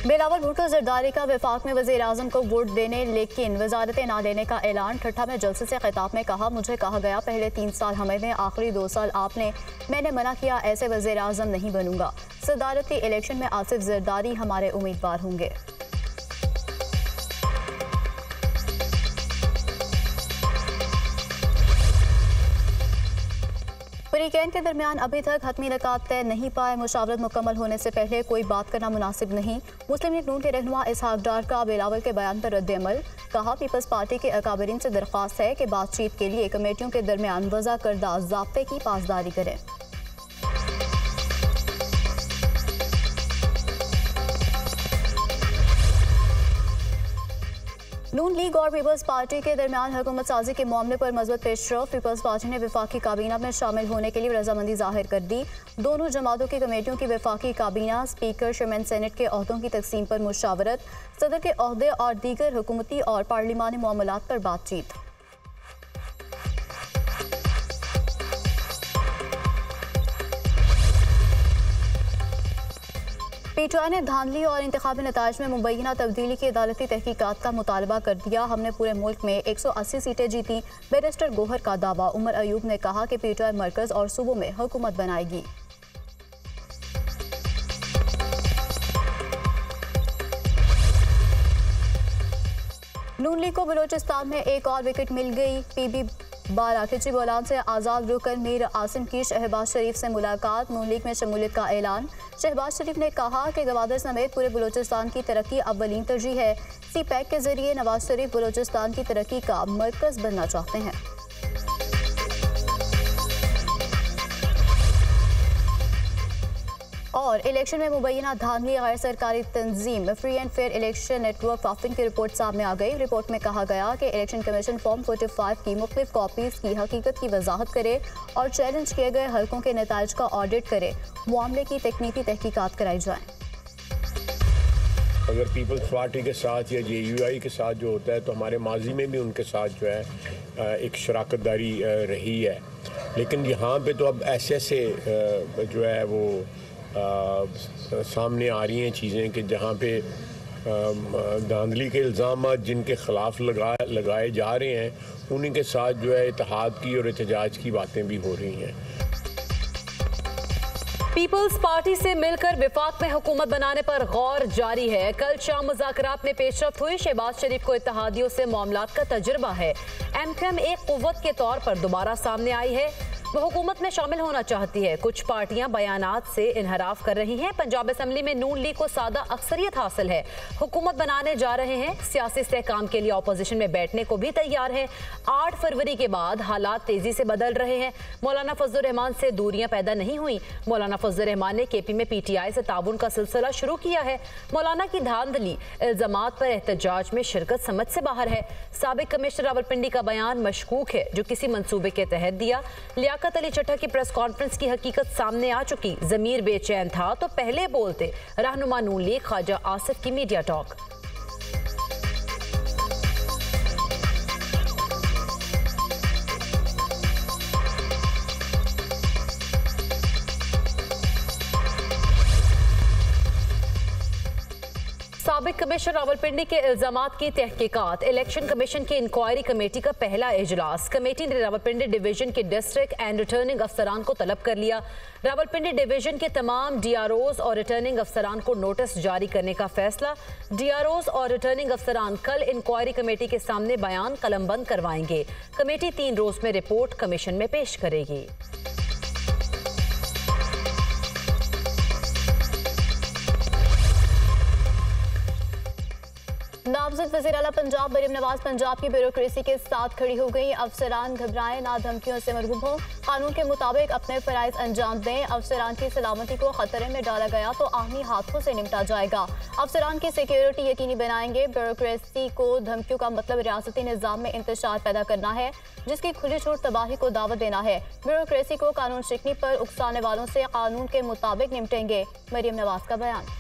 बिलावल भुट्टो जरदारी का वफाक में वज़ीर-ए-आज़म को वोट देने लेकिन वजारतें ना देने का ऐलान। ठट्ठा में जलसे से खिताब में कहा, मुझे कहा गया पहले 3 साल हमें में, आखिरी 2 साल आपने, मैंने मना किया, ऐसे वज़ीर-ए-आज़म नहीं बनूंगा। सदारती इलेक्शन में आसिफ जरदारी हमारे उम्मीदवार होंगे। फ्रीकैन के दरमियान अभी तक हतमी निकात तय नहीं पाए। मुशावरत मुकम्मल होने से पहले कोई बात करना मुनासिब नहीं। मुस्लिम लीग नून के रहनुमा इसहाक डार का बिलावल के बयान पर रद्द-ए-अमल। कहा, पीपल्स पार्टी के अकाबरीन से दरख्वास्त है कि बातचीत के लिए कमेटियों के दरमियान वज़ा करदा ज़ाब्ते की पासदारी करें। नून लीग और पीपल्स पार्टी के दरमियान हुकूमत साजी के मामले पर मज़बूत पेशरफ। पीपल्स पार्टी ने वफाकी काबीना में शामिल होने के लिए रजामंदी जाहिर कर दी। दोनों जमातों की कमेटियों की वफाकी काबीना, स्पीकर, चेयरमैन सेनेट के ओहदों की तकसीम पर मुशावरत, सदर के ओहदे और दीगर हुकूमती और पार्लिमानी मामलात पर बातचीत। पीटीआई ने धांधली और इंतखाबी नताइज में मुबैना तब्दीली की अदालती तहकीकात का मुतालबा कर दिया। हमने पूरे मुल्क में 180 सीटें जीती, बैरिस्टर गोहर का दावा। उमर अयूब ने कहा कि पीटीआई मरकज और सूबों में हुकूमत बनाएगी। नून लीग को बलोचिस्तान में एक और विकेट मिल गई। पीबी 12 खिची बौलान से आज़ाद रुकन मीर आसिम की शहबाज शरीफ से मुलाकात, नून लीग में शमूलियत का ऐलान। शहबाज शरीफ ने कहा कि गवादर समेत पूरे बलोचिस्तान की तरक्की अव्वलीन तरजीह है। सी पैक के जरिए नवाज शरीफ बलोचिस्तान की तरक्की का मरकज बनना चाहते हैं। और इलेक्शन में मुबैना धांधली, गैर सरकारी तंजीम, free and fair election network FAFEN की रिपोर्ट सामने आ गई। रिपोर्ट में कहा गया कि इलेक्शन कमीशन फॉर्म 45 की मुख्तलिफ कॉपीज़ की हकीकत की वजाहत करे और चैलेंज किए गए हल्कों के नताइज का ऑडिट करे। मामले की तकनीकी तहकीकात कराई जाए। अगर पीपल्स पार्टी के साथ या JUI के साथ जो होता है तो हमारे माजी में भी उनके साथ जो है एक शराकत दारी रही है, लेकिन यहाँ पे तो अब ऐसे जो है वो सामने आ रही हैं चीज़ें कि जहाँ पे धांधली के इल्ज़ाम जिनके ख़िलाफ़ लगाए जा रहे हैं उन्हीं के साथ जो है इत्तेहाद की और एहतजाज की बातें भी हो रही हैं। पीपल्स पार्टी से मिलकर विफाक में हुकूमत बनाने पर गौर जारी है। कल शाम मुज़ाकरात में पेशरफ्त हुई। शहबाज शरीफ को इत्तेहादियों से मामलात का तजुर्बा है। MQM एक कुव्वत के तौर पर दोबारा सामने आई है। वो हुकूमत में शामिल होना चाहती है। कुछ पार्टियां बयानात से इनहराफ कर रही हैं। पंजाब असम्बली में नून लीग को सादा अक्सरियत हासिल है। हुकूमत बनाने जा रहे हैं। सियासी इस्तेहकाम के लिए अपोजिशन में बैठने को भी तैयार है। 8 फरवरी के बाद हालात तेजी से बदल रहे हैं। मौलाना फजलुर रहमान से दूरियां पैदा नहीं हुई। मौलाना फजलुर रहमान ने KP में PTI से ताउन का सिलसिला शुरू किया है। मौलाना की धांधली इल्जामात पर एहतजाज में शिरकत समझ से बाहर है। साबिक कमिश्नर रावलपिंडी का बयान मशकूक है, जो किसी मंसूबे के तहत दिया। लियाकत अली चट्टा की प्रेस कॉन्फ्रेंस की हकीकत सामने आ चुकी। जमीर बेचैन था तो पहले बोलते। रहनुमा नून लीग ख्वाजा आसिफ की मीडिया टॉक। साबिक कमिश्नर रावलपिंडी के इल्जामात की तहकीकात। इलेक्शन कमीशन की इंक्वायरी कमेटी का पहला इजलास। कमेटी ने रावलपिंडी डिवीजन के डिस्ट्रिक्ट एंड रिटर्निंग अफसरान को तलब कर लिया। रावलपिंडी डिवीजन के तमाम DROs और रिटर्निंग अफसरान को नोटिस जारी करने का फैसला। DROs और रिटर्निंग अफसरान कल इंक्वायरी कमेटी के सामने बयान कलमबंद करवाएंगे। कमेटी 3 रोज में रिपोर्ट कमीशन में पेश करेगी। नामजद वज़ीर आला पंजाब मरीम नवाज पंजाब की ब्यूरोक्रेसी के साथ खड़ी हो गई। अफसरान घबराएं ना, धमकियों से मरगूब हों, कानून के मुताबिक अपने फराइज अंजाम दें। अफसरान की सलामती को खतरे में डाला गया तो आर्मी हाथों से निपटा जाएगा। अफसरान की सिक्योरिटी यकीनी बनाएंगे। ब्यूरोक्रेसी को धमकियों का मतलब रियासती निज़ाम में इंतशार पैदा करना है, जिसकी खुली छूट तबाही को दावत देना है। ब्यूरोक्रेसी को कानून शिकनी पर उकसाने वालों से कानून के मुताबिक निपटेंगे। मरीम नवाज का बयान।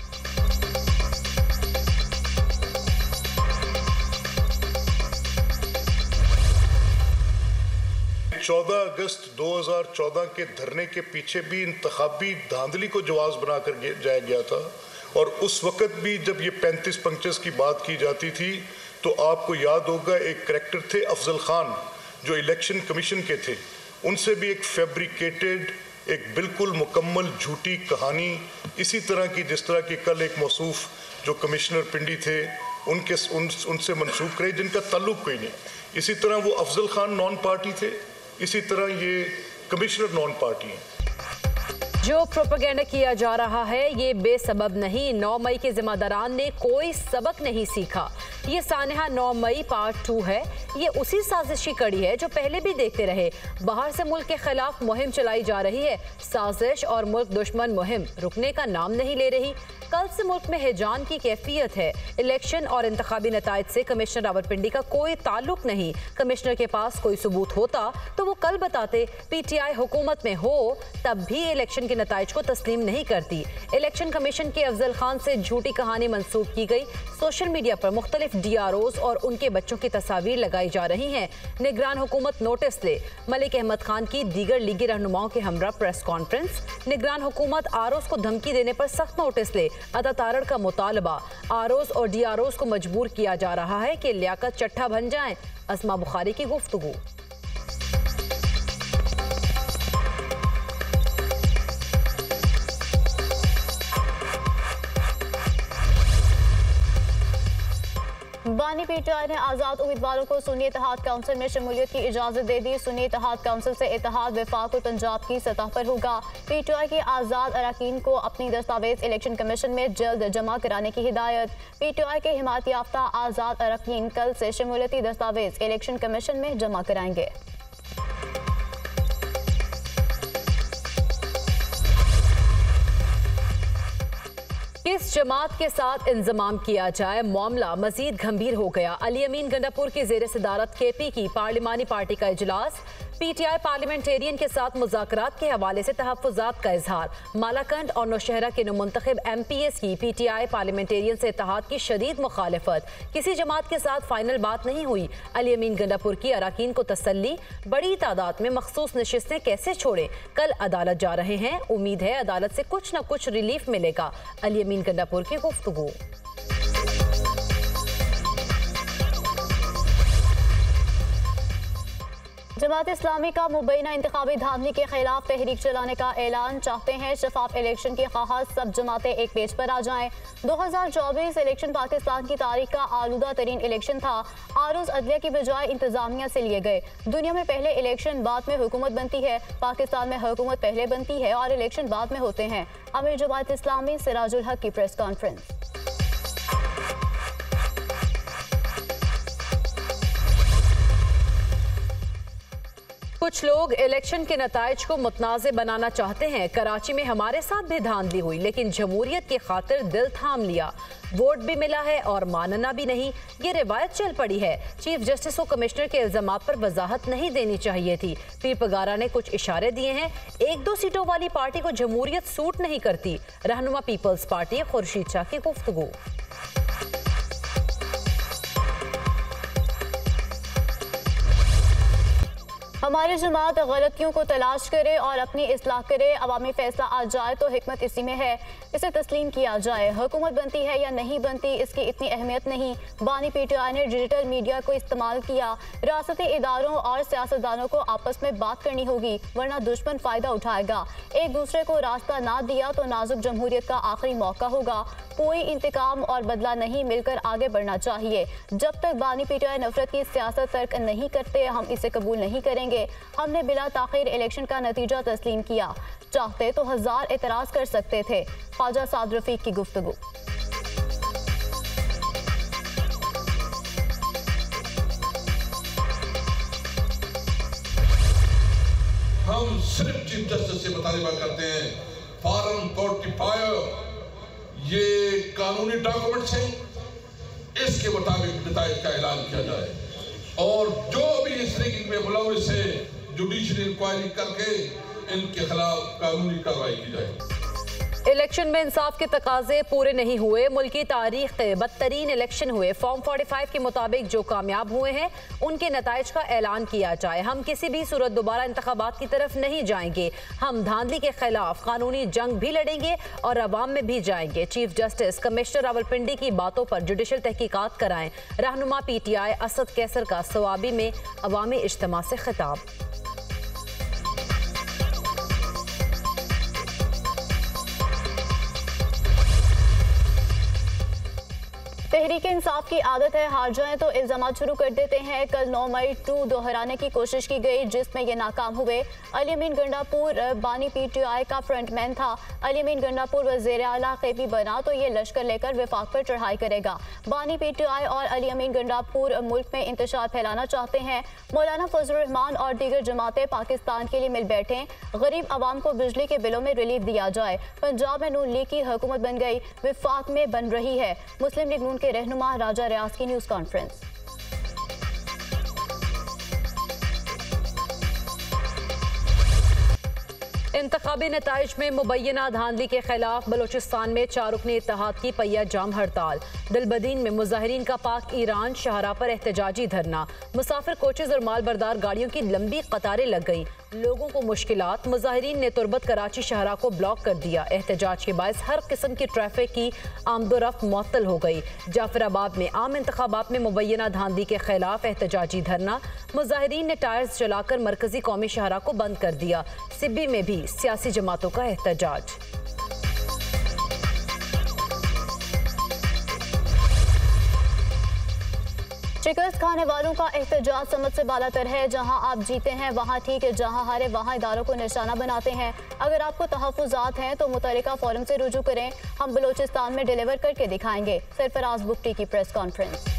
14 अगस्त 2014 के धरने के पीछे भी इंतखाबी धांधली को जवाब बनाकर जाया गया था और उस वक़्त भी जब ये 35 पंक्चर्स की बात की जाती थी तो आपको याद होगा एक करैक्टर थे अफजल खान जो इलेक्शन कमीशन के थे, उनसे भी एक फैब्रिकेटेड, एक बिल्कुल मुकम्मल झूठी कहानी इसी तरह की जिस तरह की कल एक मौसूफ जो कमिश्नर पिंडी थे उनसे मंसूब करे जिनका ताल्लुक कोई नहीं। इसी तरह वो अफजल खान नॉन पार्टी थे, इसी तरह ये कमिश्नर नॉन पार्टी हैं। जो प्रोपेगेंडा किया जा रहा है ये बेसबब नहीं। 9 मई के जिम्मेदारान ने कोई सबक नहीं सीखा। ये सानहा 9 मई पार्ट 2 है। ये उसी साजिश की कड़ी है जो पहले भी देखते रहे। बाहर से मुल्क के खिलाफ मुहिम चलाई जा रही है। साजिश और मुल्क दुश्मन मुहिम रुकने का नाम नहीं ले रही। कल से मुल्क में हिजान की कैफियत है। इलेक्शन और इंतखाबी नताइज से कमिश्नर रावलपिंडी का कोई ताल्लुक नहीं। कमिश्नर के पास कोई सबूत होता तो वो कल बताते। पीटीआई हुकूमत में हो तब भी इलेक्शन के नताइज को तस्लीम नहीं करती। इलेक्शन कमीशन के अफजल खान से झूठी कहानी मंसूब की गई। सोशल मीडिया पर मुख्तलिफ DROs और उनके बच्चों की तस्वीर लगाई जा रही हैं। निगरान हुकूमत नोटिस ले। मलिक अहमद खान की दीगर लीगी रहनुमाओं के हमरा प्रेस कॉन्फ्रेंस। निगरान हुकूमत ROs को धमकी देने पर सख्त नोटिस ले। अता तारड़ का मुतालबा। ROs और DROs को मजबूर किया जा रहा है कि लियाकत चट्टा बन जाएं। अस्मा बुखारी की गुफ्तगू। बानी पीटीआई ने आज़ाद उम्मीदवारों को सुन्नी इत्तेहाद काउंसिल में शमूलियत की इजाज़त दे दी। सुन्नी इत्तेहाद काउंसिल से इत्तेहाद वफाक और पंजाब की सतह पर होगा। पीटीआई के आज़ाद अरकान को अपनी दस्तावेज इलेक्शन कमीशन में जल्द जमा कराने की हिदायत। पीटीआई के हिमायत याफ्ता आज़ाद अरकान कल से शमूलियती दस्तावेज इलेक्शन कमीशन में जमा कराएंगे। किस जमात के साथ इंजमाम किया जाए, मामला मजीद गंभीर हो गया। अली अमीन गंडापुर की जेर सदारत KP की पार्लिमानी पार्टी का इजलास। पीटीआई पार्लियामेंटेरियन के साथ मुज़ाकरात के हवाले से तहफ़्फ़ुज़ात का इजहार। मालाकंड और नौशहरा के मुंतखब MPs की पीटीआई पार्लियामेंटेरियन से इत्तेहाद की शदीद मुखालिफत। किसी जमात के साथ फाइनल बात नहीं हुई। अली अमीन गंडापुर की अरकान को तसल्ली। बड़ी तादाद में मखसूस नशिस्तें कैसे छोड़ें, कल अदालत जा रहे हैं। उम्मीद है अदालत से कुछ न कुछ रिलीफ मिलेगा। अली अमीन गंडापुर की गुफ्तगू। जमात इस्लामी का मुबैना इंतखाबी धांधली के खिलाफ तहरीक चलाने का ऐलान। चाहते हैं शफाफ इलेक्शन की ख्वाहिश सब जमातें एक पेज पर आ जाएं। 2024 इलेक्शन पाकिस्तान की तारीख का आलूदा तरीन इलेक्शन था। आरोज अदलिया की बजाय इंतजामिया से लिए गए। दुनिया में पहले इलेक्शन बाद में हुकूमत बनती है। पाकिस्तान में हुकूमत पहले बनती है और इलेक्शन बाद में होते हैं। अमीर जमात इस्लामी सिराजुल हक की प्रेस कॉन्फ्रेंस। कुछ लोग इलेक्शन के नताइज को मुतनाज़े बनाना चाहते हैं। कराची में हमारे साथ भी धांधली हुई लेकिन जमहूरियत की खातिर दिल थाम लिया। वोट भी मिला है और मानना भी नहीं, ये रिवायत चल पड़ी है। चीफ जस्टिस को कमिश्नर के इल्जामात पर वजाहत नहीं देनी चाहिए थी। पीर पगारा ने कुछ इशारे दिए हैं। 1-2 सीटों वाली पार्टी को जमहूरियत सूट नहीं करती। रहनुमा पीपल्स पार्टी खुर्शीद शाह की गुफ्तगू। हमारी जमात गलतियों को तलाश करे और अपनी इस्लाह करे। अवामी फैसला आ जाए तो हिकमत इसी में है, इसे तस्लीम किया जाए। हुकूमत बनती है या नहीं बनती इसकी इतनी अहमियत नहीं। बानी पीटीआई ने डिजिटल मीडिया को इस्तेमाल किया। रियासती इदारों और सियासतदानों को आपस में बात करनी होगी वरना दुश्मन फ़ायदा उठाएगा। एक दूसरे को रास्ता ना दिया तो नाजुक जमहूरियत का आखिरी मौका होगा। कोई इंतकाम और बदला नहीं, मिलकर आगे बढ़ना चाहिए। जब तक बानी पीटीआई नफरत की सियासत तर्क नहीं करते हम इसे कबूल नहीं करेंगे। हमने बिला ताखीर इलेक्शन का नतीजा तस्लीम किया। चाहते तो 1000 एतराज कर सकते थे। ख्वाजा साद रफीक की गुफ्तगू। हम सिर्फ चीफ जस्टिस से मुतालिबा करते हैं फॉर्म 45 ये कानूनी डॉक्यूमेंट्स हैं, इसके मुताबिक नताइज का ऐलान किया जाए और जो भी इस रिगिंग में मुलविस है जुडिशरी इंक्वायरी करके इनके खिलाफ कानूनी कार्रवाई की जाए। इलेक्शन में इंसाफ के तकाजे पूरे नहीं हुए। मुल्की तारीख के बदतरीन इलेक्शन हुए। फॉर्म 45 के मुताबिक जो कामयाब हुए हैं उनके नताइज का ऐलान किया जाए। हम किसी भी सूरत दोबारा इंतखाबात की तरफ नहीं जाएंगे। हम धांधली के खिलाफ कानूनी जंग भी लड़ेंगे और अवाम में भी जाएंगे। चीफ जस्टिस कमिश्नर रावलपिंडी की बातों पर जुडिशल तहकीकात कराएं। रहनुमा PTI असद कैसर का सवाबी में अवामी इज्तिमा से खिताब। तहरीक इंसाफ की आदत है हार जाएं तो इल्जाम शुरू कर देते हैं। कल 9 मई 2 दोहराने की कोशिश की गई जिसमें ये नाकाम हुए। अली अमीन गंडापुर बानी PTI का फ्रंटमैन था। अली अमीन गंडापुर वज़ीर आला KP बना तो ये लश्कर लेकर विफाक पर चढ़ाई करेगा। बानी PTI और अली अमीन गंडापुर मुल्क में इंतशार फैलाना चाहते हैं। मौलाना फजलुर रहमान और दीगर जमातें पाकिस्तान के लिए मिल बैठे। गरीब आवाम को बिजली के बिलों में रिलीफ दिया जाए। पंजाब में नून लीग की हुकूमत बन गई, विफाक में बन रही है। मुस्लिम लीग नून के रहनुमा राजा रियाज की न्यूज कॉन्फ्रेंस। इंतखाबी नताइज में मुबैना धांधली के खिलाफ बलोचिस्तान में 4 रुकनी इत्तेहाद की पहिया जाम हड़ताल। दिलबदीन में मुजाहिरीन का पाक ईरान शाहरा पर एहतजाजी धरना। मुसाफिर कोचेज और माल बरदार गाड़ियों की लंबी कतारें लग गई। लोगों को मुश्किलात। मुजाहिरीन ने तुरबत कराची शाहरा को ब्लॉक कर दिया। एहतजाज के बायस हर किस्म की ट्रैफिक की आमदोरफ्त मुअत्तल हो गई। जाफराबाद में आम इंतखाबात में मुबैना धांधली के खिलाफ एहतजाजी धरना। मुजाहिरीन ने टायर्स जलाकर मरकजी कौमी शाहरा को बंद कर दिया। सिब्बी में भी सियासी जमातों का एहतजाज। शिकस्त खाने वालों का एहतजाज समझ से बालातर है। जहां आप जीते हैं वहां ठीक है, जहां हारे वहां इदारों को निशाना बनाते हैं। अगर आपको तहफ़्फ़ुज़ात हैं तो मुतल्लिका फोरम से रुजू करें। हम बलोचिस्तान में डिलीवर करके दिखाएंगे। सरफराज बुगटी की प्रेस कॉन्फ्रेंस।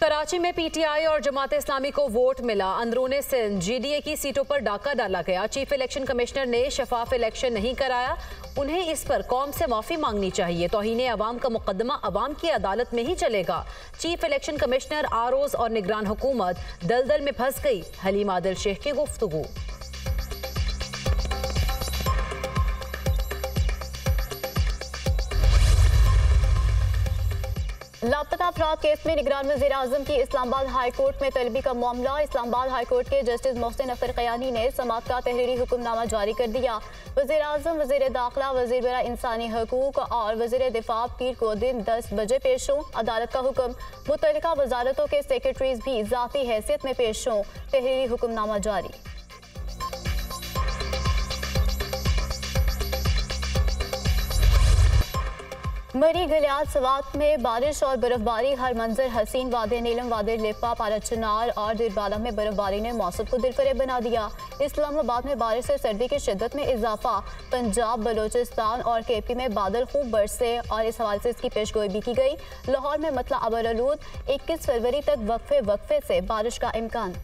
कराची में PTI और जमात इस्लामी को वोट मिला। अंदरूने सिंध GDA की सीटों पर डाका डाला गया। चीफ इलेक्शन कमिश्नर ने शफाफ इलेक्शन नहीं कराया। उन्हें इस पर कौम से माफी मांगनी चाहिए। तौहीने अवाम का मुकदमा अवाम की अदालत में ही चलेगा। चीफ इलेक्शन कमिश्नर ROs और निगरान हुकूमत दलदल में फंस गई। हलीम आदिल शेख की गुफ्तगू। लापता अफराद केस में निगरान वज़ीर आज़म की इस्लामाबाद हाई कोर्ट में तलबी का मामला। इस्लामाबाद हाई कोर्ट के जस्टिस मोहसिन अख्तर क़यानी ने समाअत का तहरीरी हुक्मनामा जारी कर दिया। वज़ीर आज़म, वज़ीर दाखिला, वज़ीर बरा इंसानी हकूक और वज़ीर दिफा पीर को दिन 10 बजे पेश हों। अदालत का हुक्म, मुतल्लिका वजारतों के सेक्रेटरीज भी ज़ाती हैसियत में पेश हों। तहरीरी हुक्मनामा जारी। मरी गलियात सवात में बारिश और बर्फबारी। हर मंजर हसीन। वादे नीलम, वादे लेपा, पारा चिनार और दिरबाला में बर्फबारी ने मौसम को दिलफरेब बना दिया। इस्लामाबाद में बारिश से सर्दी की शिद्दत में इजाफा। पंजाब, बलोचिस्तान और KP में बादल खूब बरसे और इस हवाले से इसकी पेशगोई भी की गई। लाहौर में मतला अबरआलूद। 21 फरवरी तक वक्फे से बारिश का इम्कान।